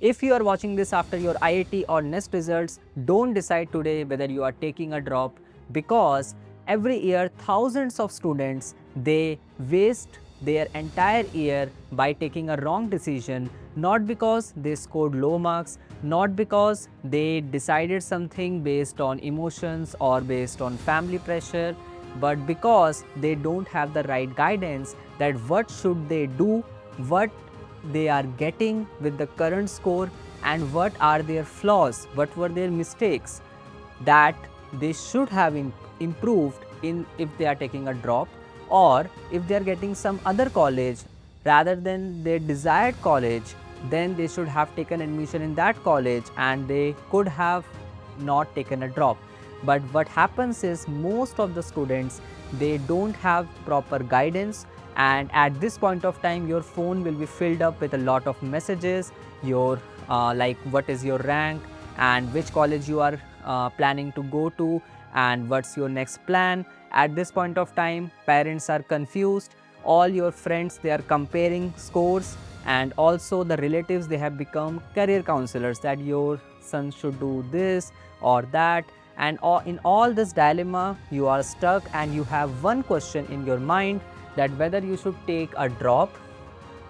If you are watching this after your IIT or NEST results, don't decide today whether you are taking a drop, because every year thousands of students, they waste their entire year by taking a wrong decision, not because they scored low marks, not because they decided something based on emotions or based on family pressure, but because they don't have the right guidance that what should they do, what they are getting with the current score, and what are their flaws, what were their mistakes that they should have improved in if they are taking a drop, or if they are getting some other college rather than their desired college, then they should have taken admission in that college and they could have not taken a drop. But what happens is most of the students, they don't have proper guidance, and at this point of time your phone will be filled up with a lot of messages, your like what is your rank and which college you are planning to go to and what's your next plan. At this point of time parents are confused, all your friends, they are comparing scores, and also the relatives, they have become career counselors that your son should do this or that, and in all this dilemma you are stuck and you have one question in your mind, that whether you should take a drop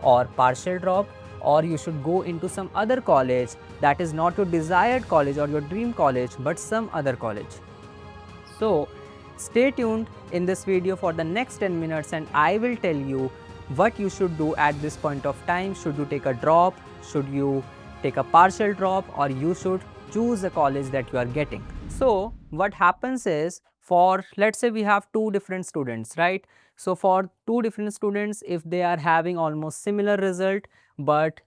or partial drop, or you should go into some other college that is not your desired college or your dream college but some other college. So stay tuned in this video for the next 10 minutes and I will tell you what you should do at this point of time. Should you take a drop, should you take a partial drop, or you should choose a college that you are getting. So what happens is, for let's say we have two different students, right? So for two different students, if they are having almost similar result, but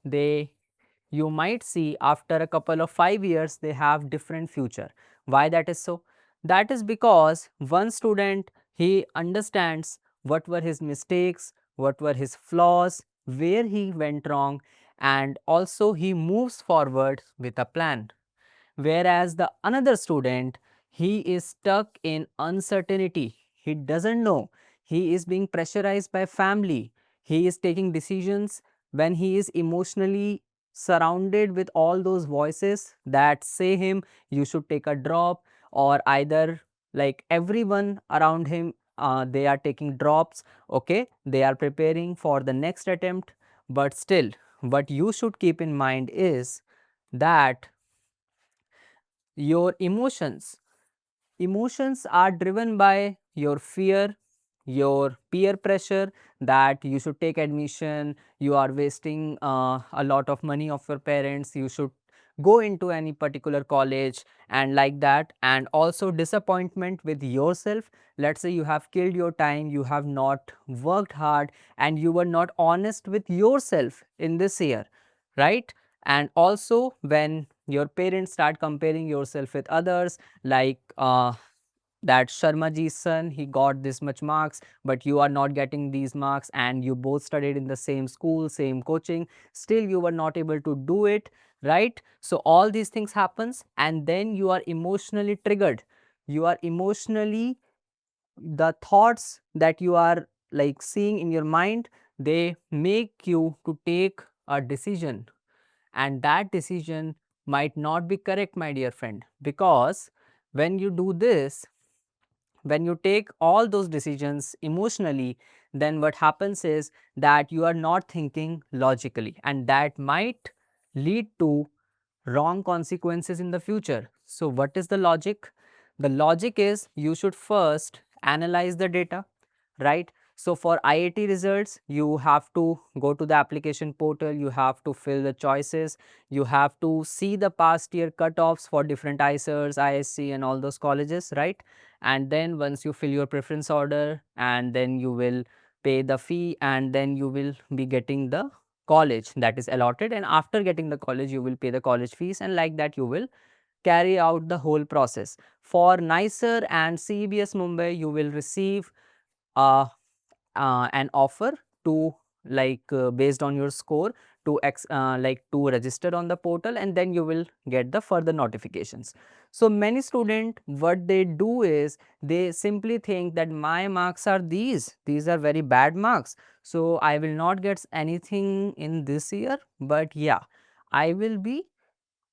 you might see after a couple of 5 years they have different future. Why that is so? That is because one student, he understands what were his mistakes, what were his flaws, where he went wrong, and also he moves forward with a plan. Whereas the another student, he is stuck in uncertainty. He doesn't know. He is being pressurized by family. He is taking decisions when he is emotionally surrounded with all those voices that say him you should take a drop, or either like everyone around him, they are taking drops, okay, they are preparing for the next attempt. But still, what you should keep in mind is that your emotions are driven by your fear, your peer pressure, that you should take admission, you are wasting a lot of money of your parents, you should go into any particular college, and like that. And also disappointment with yourself. Let's say you have killed your time, you have not worked hard, and you were not honest with yourself in this year, right? And also when your parents start comparing yourself with others, like that Sharma ji's son, he got this much marks, but you are not getting these marks, and you both studied in the same school, same coaching, still you were not able to do it, right? So all these things happens, and then you are emotionally triggered. You are emotionally, the thoughts that you are like seeing in your mind, they make you to take a decision, and that decision might not be correct, my dear friend, because when you do this, when you take all those decisions emotionally, then what happens is that you are not thinking logically, and that might lead to wrong consequences in the future. So what is the logic? The logic is you should first analyze the data, right? So for IIT results, you have to go to the application portal, you have to fill the choices, you have to see the past year cutoffs for different IISERs, IISc and all those colleges, right? And then once you fill your preference order, and then you will pay the fee, and then you will be getting the college that is allotted, and after getting the college you will pay the college fees, and like that you will carry out the whole process. For NISER and CEBS Mumbai, you will receive an offer to based on your score to to register on the portal, and then you will get the further notifications. So many student, what they do is they simply think that my marks are these are very bad marks, so I will not get anything in this year, but yeah, I will be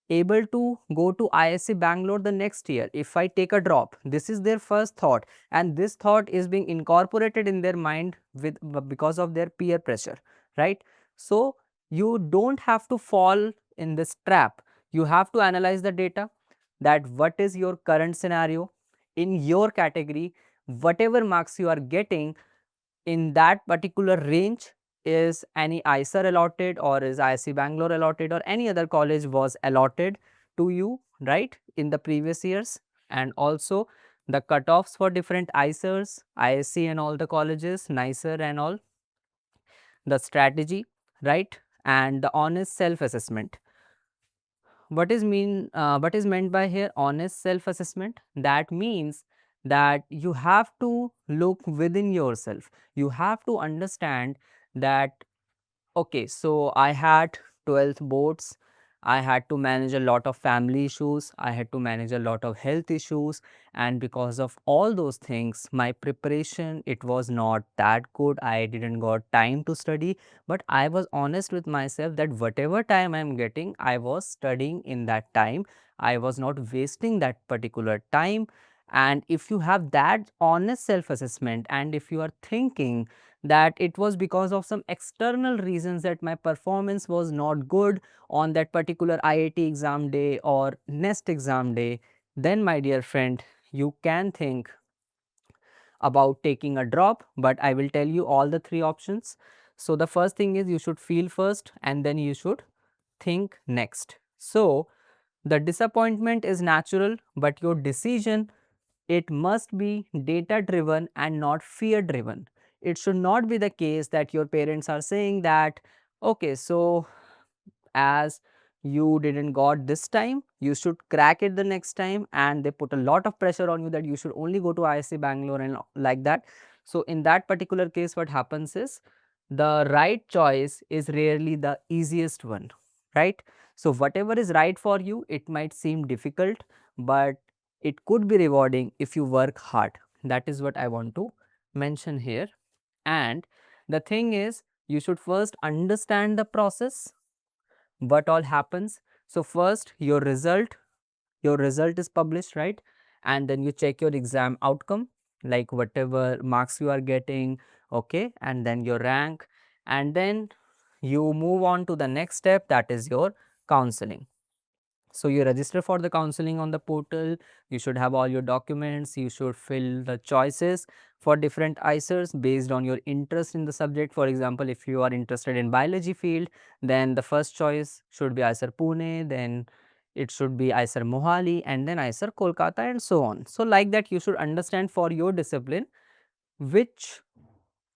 able to go to IISc Bangalore the next year if I take a drop. This is their first thought, and this thought is being incorporated in their mind with because of their peer pressure, right? So you don't have to fall in this trap. You have to analyze the data, that what is your current scenario in your category, whatever marks you are getting in that particular range, is any IISER allotted or is IISc Bangalore allotted or any other college was allotted to you, right, in the previous years, and also the cutoffs for different IISERs, IISc and all the colleges, NISER and all, the strategy, right, and the honest self assessment. What is meant by here honest self assessment? That means that you have to look within yourself. You have to understand that, okay, so I had 12th boards. I had to manage a lot of family issues. I had to manage a lot of health issues. And because of all those things, my preparation, it was not that good. I didn't got time to study. But I was honest with myself that whatever time I'm getting, I was studying in that time. I was not wasting that particular time. And if you have that honest self assessment, and if you are thinking that it was because of some external reasons that my performance was not good on that particular IIT exam day or next exam day, then my dear friend, you can think about taking a drop, but I will tell you all the three options. So the first thing is you should feel first and then you should think next. So the disappointment is natural, but your decision, it must be data driven and not fear driven. It should not be the case that your parents are saying that, okay, so as you didn't got this time, you should crack it the next time, and they put a lot of pressure on you that you should only go to IISc Bangalore and like that. So in that particular case, what happens is the right choice is rarely the easiest one, right? So whatever is right for you, it might seem difficult, but it could be rewarding if you work hard. That is what I want to mention here. And the thing is, you should first understand the process, what all happens. So first your result is published, right, and then you check your exam outcome, like whatever marks you are getting, okay, and then your rank, and then you move on to the next step, that is your counseling. So you register for the counseling on the portal, you should have all your documents, you should fill the choices for different IISERs based on your interest in the subject. For example, if you are interested in biology field, then the first choice should be IISER Pune, then it should be IISER Mohali, and then IISER Kolkata, and so on. So like that, you should understand for your discipline which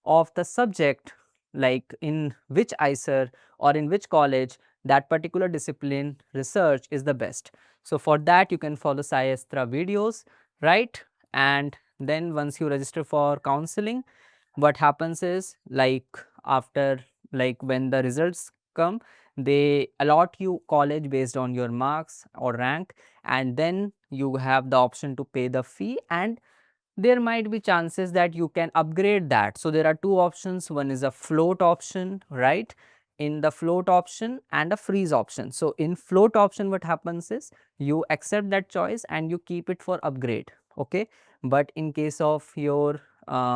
of the subject, like in which IISER or in which college that particular discipline research is the best. So for that you can follow SciAstra videos, right? And then once you register for counseling, what happens is, like after, like when the results come, they allot you college based on your marks or rank, and then you have the option to pay the fee, and there might be chances that you can upgrade that. So there are two options, one is a float option, right, in the float option, and a freeze option. So in float option, what happens is you accept that choice and you keep it for upgrade, okay. But in case of your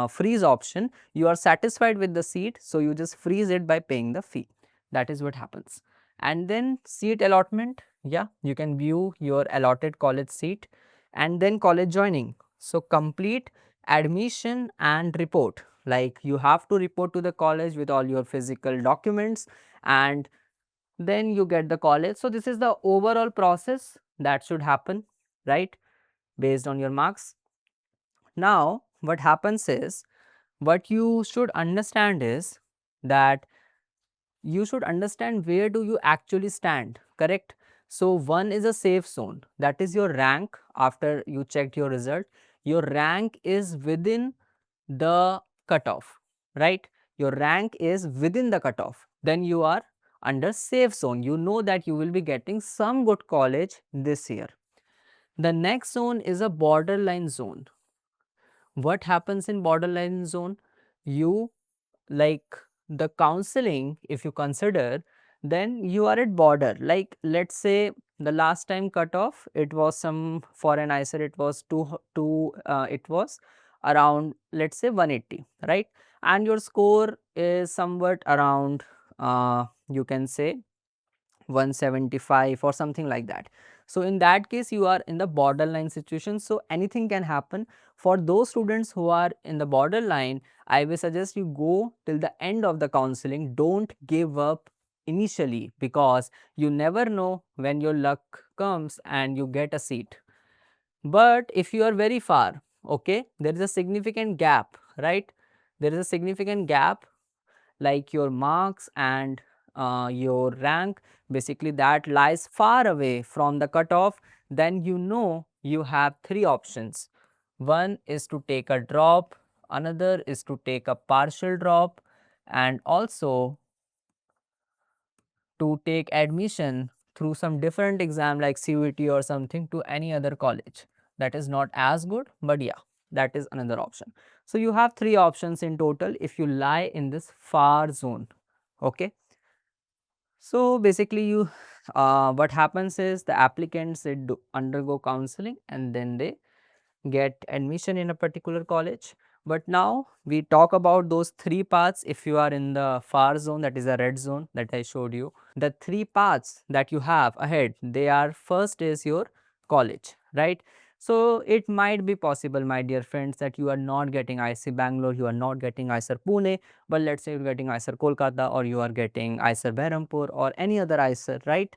freeze option, you are satisfied with the seat, so you just freeze it by paying the fee. That is what happens. And then seat allotment, yeah, you can view your allotted college seat. And then college joining, so complete admission and report, like you have to report to the college with all your physical documents, and then you get the college. So this is the overall process that should happen, right, based on your marks. Now what happens is, what you should understand is that you should understand where do you actually stand, correct? So one is a safe zone, that is your rank. After you checked your result, your rank is within the cutoff, right? Your rank is within the cutoff, then you are under safe zone, you know that you will be getting some good college this year. The next zone is a borderline zone. What happens in borderline zone? You, like, the counseling, if you consider then you are at border. Like let's say the last time cutoff, it was some for an IISER, it was it was around let's say 180, right? And your score is somewhat around you can say 175 or something like that. So in that case you are in the borderline situation, so anything can happen. For those students who are in the borderline, I will suggest you go till the end of the counseling. Don't give up initially, because you never know when your luck comes and you get a seat. But if you are very far, okay, there is a significant gap, right? There is a significant gap, like your marks and your rank, basically that lies far away from the cutoff. Then you know you have three options. One is to take a drop, another is to take a partial drop, and also to take admission through some different exam like CUET or something to any other college. That is not as good, but yeah, that is another option. So you have three options in total if you lie in this far zone. Okay. So basically you what happens is the applicants, they undergo counseling and then they get admission in a particular college. But now we talk about those three paths. If you are in the far zone, that is a red zone that I showed you, the three paths that you have ahead, they are, first is your college, right? So it might be possible, my dear friends, that you are not getting IISc Bangalore, you are not getting IISER Pune, but let's say you are getting IISER Kolkata, or you are getting IISER Berhampur or any other IISER, right?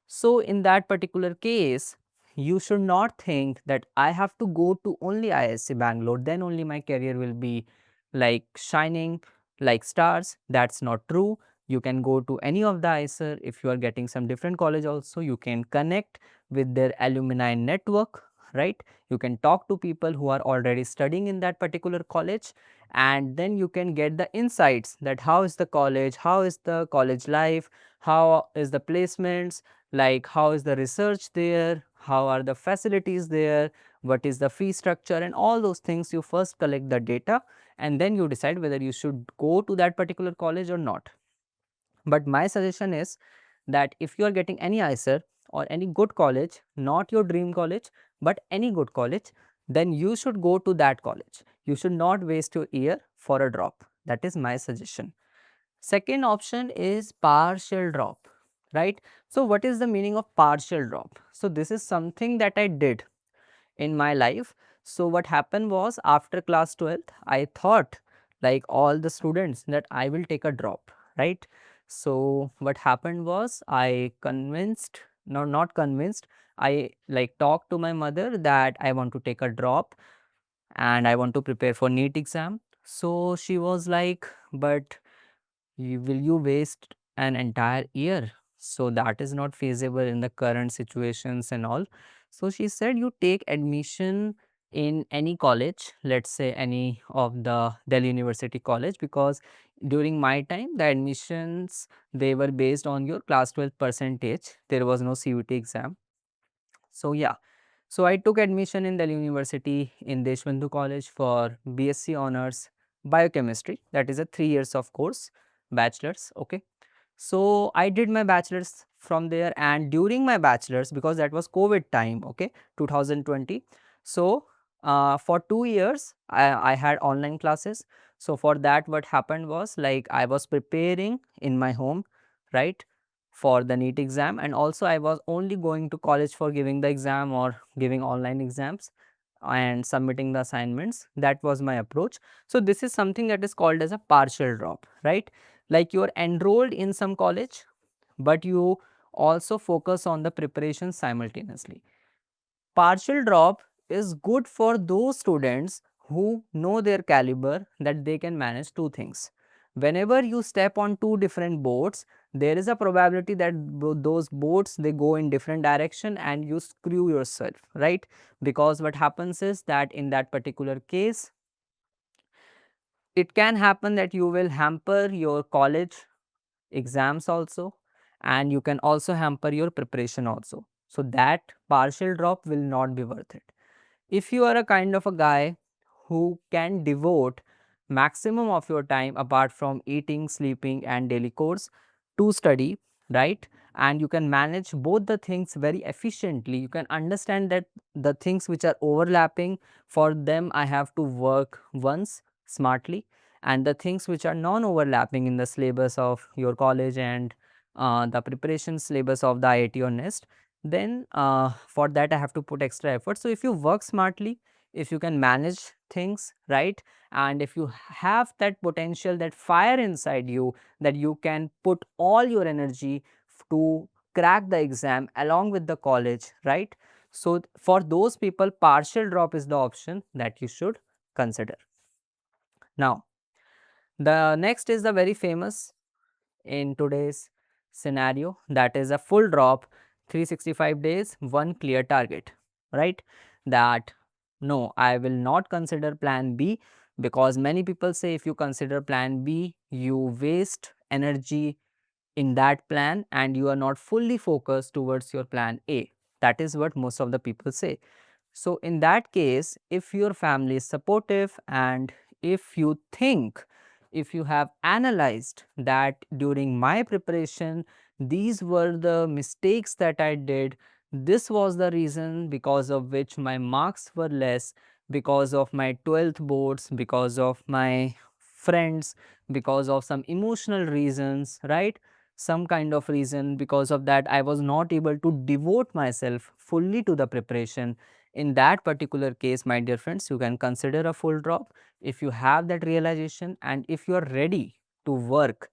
So in that particular case, you should not think that I have to go to only IISc Bangalore, then only my career will be like shining like stars. That's not true. You can go to any of the IISER. If you are getting some different college also, you can connect with their alumni network, right? You can talk to people who are already studying in that particular college, and then you can get the insights that how is the college, how is the college life, how is the placements, like how is the research there, how are the facilities there, what is the fee structure, and all those things. You first collect the data and then you decide whether you should go to that particular college or not. But my suggestion is that if you are getting any IISER or any good college, not your dream college, but any good college, then you should go to that college. You should not waste your year for a drop. That is my suggestion. Second option is partial drop, right? So what is the meaning of partial drop? So this is something that I did in my life. So what happened was, after class 12th, I thought like all the students that I will take a drop, right? So what happened was, I convinced, no, not convinced, I like talked to my mother that I want to take a drop and I want to prepare for NEET exam. So she was like, but will you waste an entire year? So that is not feasible in the current situations and all. So she said, you take admission in any college, let's say any of the Delhi University college, because during my time the admissions, they were based on your class 12 percentage. There was no CUT exam. So yeah, so I took admission in Delhi University in Deshbandhu College for BSc Honors Biochemistry. That is a 3 years of course, bachelor's. Okay. So I did my bachelor's from there, and during my bachelor's, because that was COVID time, okay, 2020. So for 2 years I had online classes. So for that, what happened was, like, I was preparing in my home, right, for the NEET exam, and also I was only going to college for giving the exam or giving online exams and submitting the assignments. That was my approach. So this is something that is called as a partial drop, right? Like, you are enrolled in some college, but you also focus on the preparation simultaneously. Partial drop is good for those students who know their caliber, that they can manage two things. Whenever you step on two different boats, there is a probability that those boats, they go in different direction and you screw yourself, right? Because what happens is that in that particular case, it can happen that you will hamper your college exams also, and you can also hamper your preparation also. So that partial drop will not be worth it. If you are a kind of a guy who can devote maximum of your time apart from eating, sleeping and daily course to study, right? And you can manage both the things very efficiently. You can understand that the things which are overlapping, for them I have to work once smartly, and the things which are non-overlapping in the syllabus of your college and the preparation syllabus of the IIT or NEST, then for that I have to put extra effort. So if you work smartly, if you can manage things right, and if you have that potential, that fire inside you, that you can put all your energy to crack the exam along with the college, right? So for those people, partial drop is the option that you should consider. Now the next is the very famous in today's scenario, that is a full drop, 365 days, one clear target, right? That no, I will not consider plan B, because many people say if you consider plan B, you waste energy in that plan and you are not fully focused towards your plan A. That is what most of the people say. So in that case, if your family is supportive, and if you think, if you have analyzed that during my preparation these were the mistakes that I did, this was the reason because of which my marks were less, because of my 12th boards, because of my friends, because of some emotional reasons, right? Some kind of reason, because of that I was not able to devote myself fully to the preparation. In that particular case, my dear friends, you can consider a full drop if you have that realization, and if you are ready to work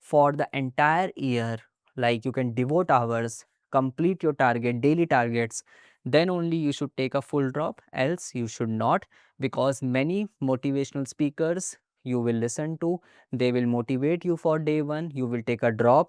for the entire year, like you can devote hours, complete your target, daily targets, then only you should take a full drop, else you should not, because many motivational speakers you will listen to, they will motivate you for day one, you will take a drop,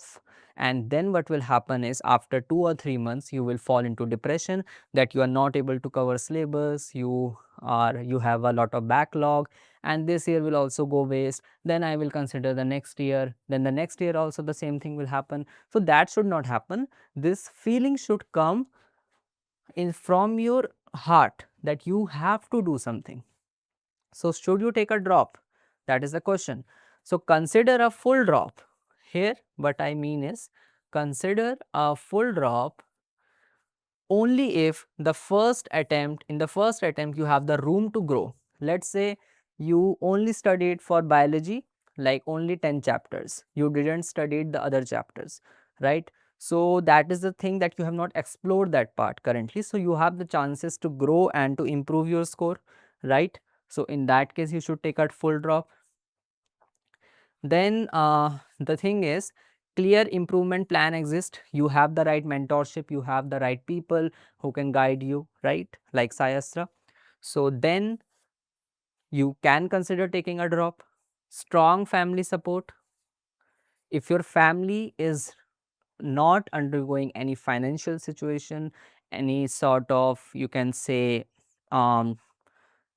and then what will happen is after 2 or 3 months you will fall into depression, that you are not able to cover syllabus, you have a lot of backlog, and this year will also go waste. Then I will consider the next year, then the next year also the same thing will happen. So that should not happen. This feeling should come in from your heart that you have to do something. So should you take a drop? That is the question. So consider a full drop. Here what I mean is, consider a full drop only if the first attempt, in the first attempt you have the room to grow. Let's say you only studied for biology like only 10 chapters, you didn't study the other chapters, right? So that is the thing, that you have not explored that part currently, so you have the chances to grow and to improve your score, right? So in that case you should take a full drop. Then the thing is, clear improvement plan exists, you have the right mentorship, you have the right people who can guide you, right, like SciAstra. So then you can consider taking a drop. Strong family support, if your family is not undergoing any financial situation, any sort of, you can say, um,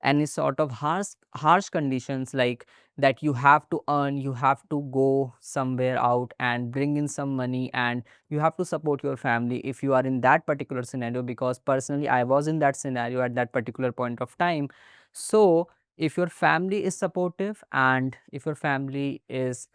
any sort of harsh conditions, like that you have to earn, you have to go somewhere out and bring in some money, and you have to support your family, if you are in that particular scenario, because personally I was in that scenario at that particular point of time. So if your family is supportive, and if your family is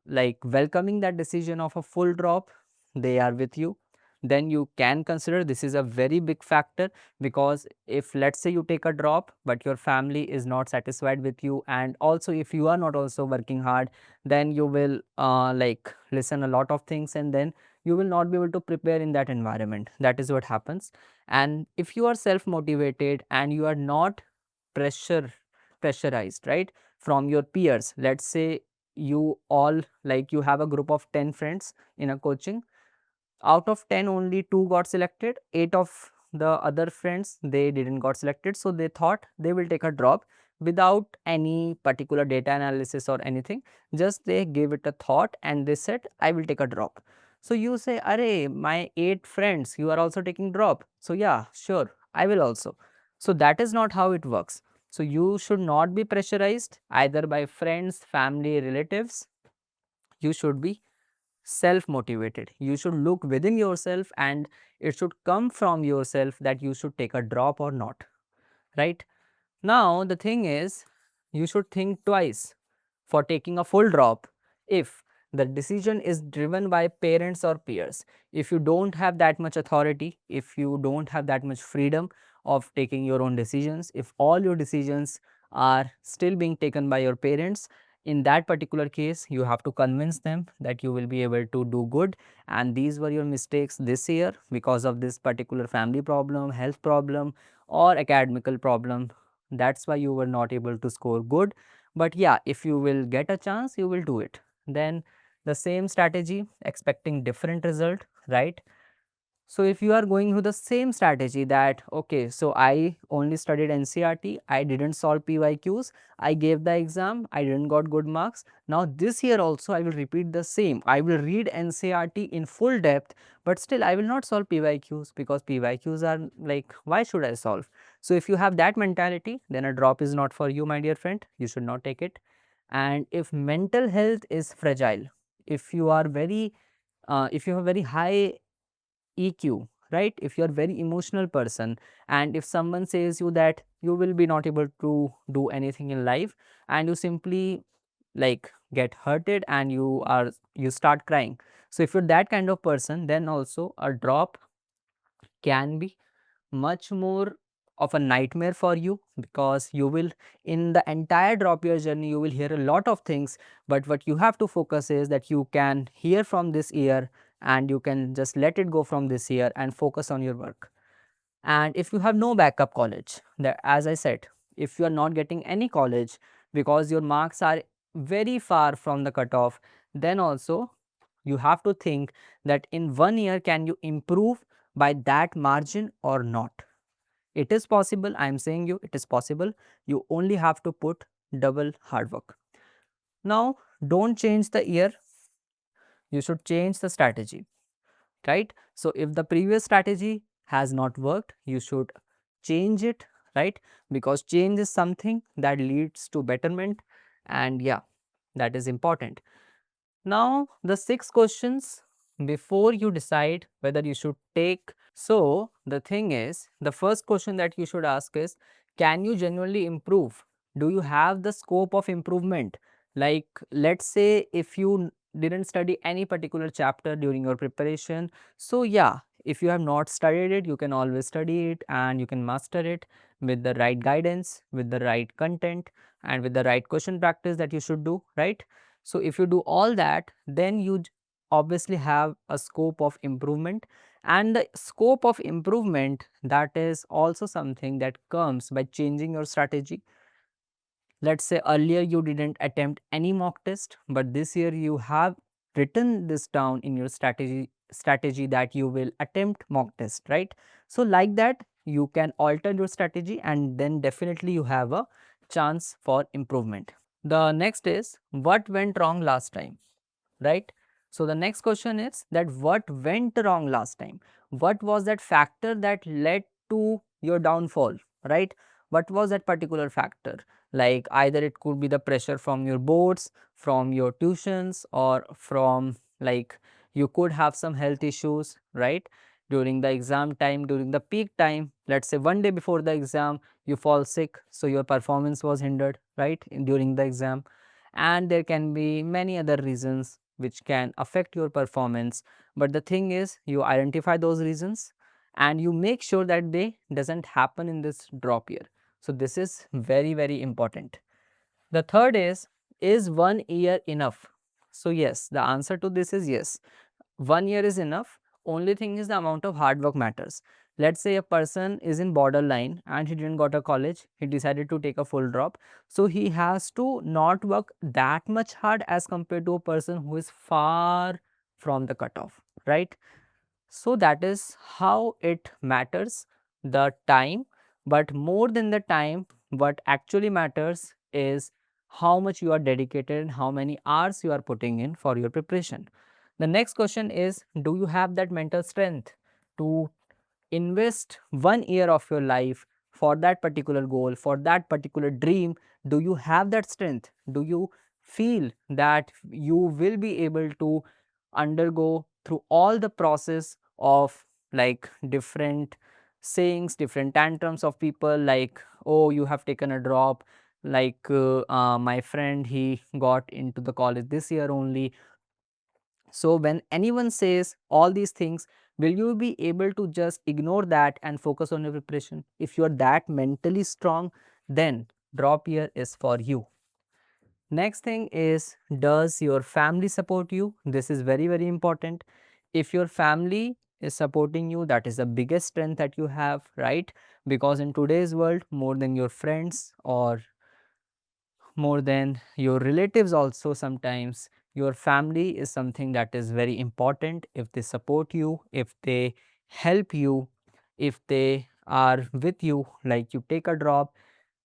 like welcoming that decision of a full drop, they are with you, then you can consider. This is a very big factor, because if let's say you take a drop but your family is not satisfied with you, and also if you are not also working hard, then you will like listen a lot of things, and then you will not be able to prepare in that environment. That is what happens. And if you are self motivated and you are not pressurized, right, from your peers, let's say you all, like you have a group of 10 friends in a coaching, out of 10 only 2 got selected, 8 of the other friends they didn't got selected, so they thought they will take a drop without any particular data analysis or anything, just they gave it a thought and they said I will take a drop. So you say, array, my 8 friends, you are also taking drop, so yeah, sure, I will also. So that is not how it works. So you should not be pressurized either by friends, family, relatives. You should be self motivated. You should look within yourself, and it should come from yourself that you should take a drop or not, right? Now the thing is, you should think twice for taking a full drop if The decision is driven by parents or peers. If you don't have that much authority, if you don't have that much freedom of taking your own decisions, if all your decisions are still being taken by your parents, in that particular case you have to convince them that you will be able to do good, and these were your mistakes this year because of this particular family problem, health problem, or academical problem. That's why you were not able to score good. But yeah, if you will get a chance, you will do it. Then the same strategy expecting different result, right? So if you are going through the same strategy that okay, so I only studied NCRT, I didn't solve PYQs, I gave the exam, I didn't got good marks. Now this year also I will repeat the same. I will read NCRT in full depth, but still I will not solve PYQs because PYQs are like, why should I solve? So if you have that mentality, then a drop is not for you, my dear friend. You should not take it. And if mental health is fragile, if you are very if you have very high EQ, right? If you are very emotional person, and if someone says you that you will be not able to do anything in life, and you simply like get hurted and you start crying. So if you're that kind of person, then also a drop can be much more of a nightmare for you, because you will, in the entire drop year journey, you will hear a lot of things, but what you have to focus is that you can hear from this year and you can just let it go from this year and focus on your work. And if you have no backup college, that, as I said, if you are not getting any college because your marks are very far from the cutoff, then also you have to think that in 1 year can you improve by that margin or not. It is possible, I am saying you, it is possible. You only have to put double hard work. Now, don't change the year, you should change the strategy, right? So, if the previous strategy has not worked, you should change it, right? Because change is something that leads to betterment, and yeah, that is important. Now, the 6 questions before you decide whether you should take. So, the thing is, the first question that you should ask is, can you genuinely improve? Do you have the scope of improvement? Like, let's say if you didn't study any particular chapter during your preparation, so yeah, if you have not studied it, you can always study it and you can master it with the right guidance, with the right content, and with the right question practice that you should do, right? So, if you do all that, then you obviously have a scope of improvement, and the scope of improvement, that is also something that comes by changing your strategy. Let's say earlier you didn't attempt any mock test, but this year you have written this down in your strategy that you will attempt mock test, right? So like that you can alter your strategy, and then definitely you have a chance for improvement. The next is, what went wrong last time, right? So the next question is that what went wrong last time? What was that factor that led to your downfall, right? What was that particular factor? Like either it could be the pressure from your boards, from your tuitions, or from like you could have some health issues, right? During the exam time, during the peak time, let's say one day before the exam, you fall sick, so your performance was hindered, right, during the exam. And there can be many other reasons which can affect your performance, but the thing is you identify those reasons and you make sure that they doesn't happen in this drop year. So this is very very important. The third is 1 year enough? So yes, the answer to this is yes, 1 year is enough. Only thing is the amount of hard work matters. Let's say a person is in borderline and he didn't got a college, he decided to take a full drop. So he has to not work that much hard as compared to a person who is far from the cutoff, right? So that is how it matters, the time. But more than the time, what actually matters is how much you are dedicated and how many hours you are putting in for your preparation. The next question is, do you have that mental strength to invest 1 year of your life for that particular goal, for that particular dream? Do you have that strength? Do you feel that you will be able to undergo through all the process of like different sayings, different tantrums of people, like, oh, you have taken a drop, like my friend, he got into the college this year only, So when anyone says all these things, will you be able to just ignore that and focus on your preparation? If you are that mentally strong, then drop year is for you. Next thing is, does your family support you? This is very, very important. If your family is supporting you, that is the biggest strength that you have, right? Because in today's world, more than your friends or more than your relatives also, sometimes your family is something that is very important. If they support you, if they help you, if they are with you, like you take a drop,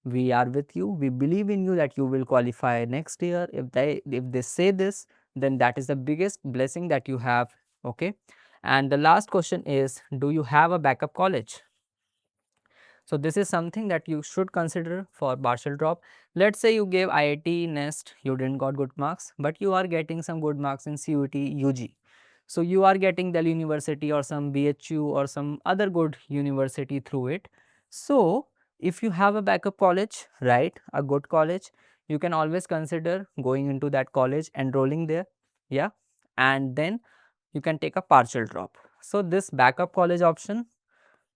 we are with you, we believe in you that you will qualify next year. If they say this, then that is the biggest blessing that you have. Okay. And the last question is, do you have a backup college? So this is something that you should consider for partial drop. Let's say you gave IIT Nest, you didn't got good marks, but you are getting some good marks in CUT UG. So you are getting Delhi University or some BHU or some other good university through it. So if you have a backup college, right, a good college, you can always consider going into that college, enrolling there, yeah, and then you can take a partial drop. So this backup college option,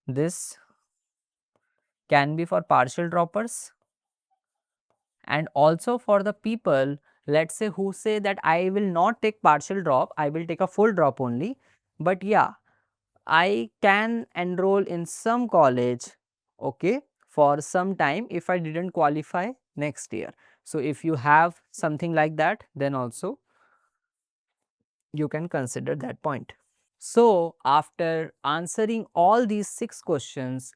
this can be for partial droppers, and also for the people, let's say, who say that I will not take partial drop, I will take a full drop only, but yeah, I can enroll in some college, okay, for some time if I didn't qualify next year. So if you have something like that, then also you can consider that point. So after answering all these 6 questions,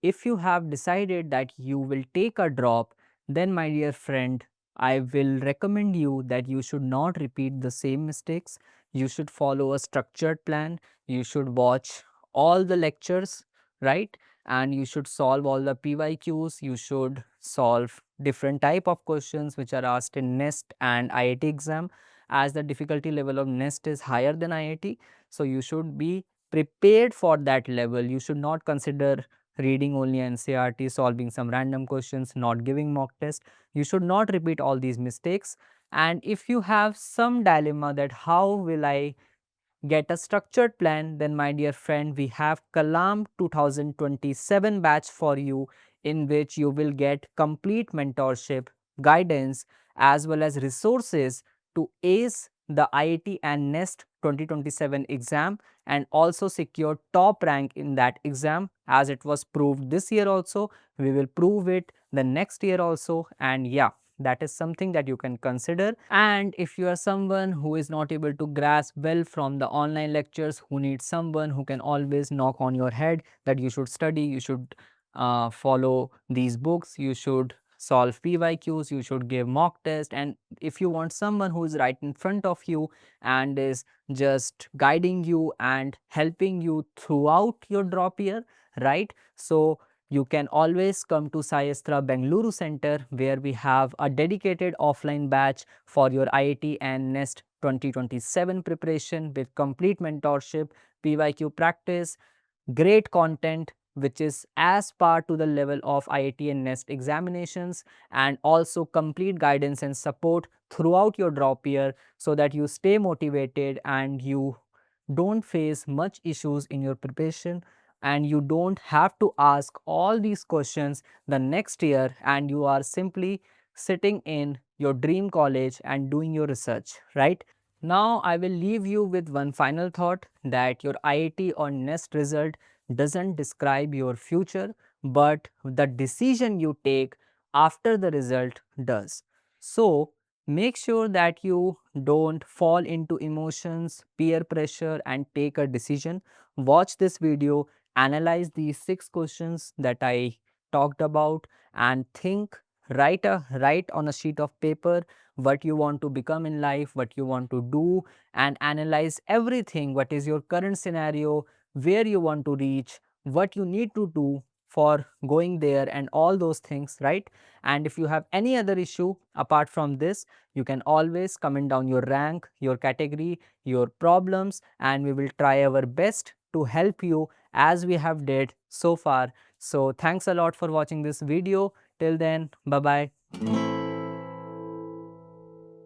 if you have decided that you will take a drop, then my dear friend, I will recommend you that you should not repeat the same mistakes. You should follow a structured plan. You should watch all the lectures, right? And you should solve all the PYQs. You should solve different type of questions which are asked in NEST and IIT exam, as the difficulty level of NEST is higher than IIT. So you should be prepared for that level. You should not consider reading only NCERT, solving some random questions, not giving mock test. You should not repeat all these mistakes. And if you have some dilemma that how will I get a structured plan, then my dear friend, we have KALAM 2027 batch for you, in which you will get complete mentorship, guidance, as well as resources to ace the IIT and NEST 2027 exam, and also secure top rank in that exam, as it was proved this year also. We will prove it the next year also, and yeah, that is something that you can consider. And if you are someone who is not able to grasp well from the online lectures, who needs someone who can always knock on your head that you should study, you should follow these books, you should solve PYQs, you should give mock test, and if you want someone who is right in front of you and is just guiding you and helping you throughout your drop year, right? So you can always come to SciAstra Bengaluru Center, where we have a dedicated offline batch for your IIT and NEST 2027 preparation with complete mentorship, PYQ practice, great content which is as par to the level of IIT and NEST examinations, and also complete guidance and support throughout your drop year, so that you stay motivated and you don't face much issues in your preparation, and you don't have to ask all these questions the next year, and you are simply sitting in your dream college and doing your research, right? Now I will leave you with one final thought, that your IIT or NEST result doesn't describe your future, but the decision you take after the result does. So make sure that you don't fall into emotions, peer pressure, and take a decision. Watch this video, analyze these 6 questions that I talked about, and think, write on a sheet of paper what you want to become in life, what you want to do, and analyze everything. What is your current scenario, where you want to reach, what you need to do for going there, and all those things, right? And if you have any other issue apart from this, you can always comment down your rank, your category, your problems, and we will try our best to help you as we have did so far. So thanks a lot for watching this video. Till then, bye bye.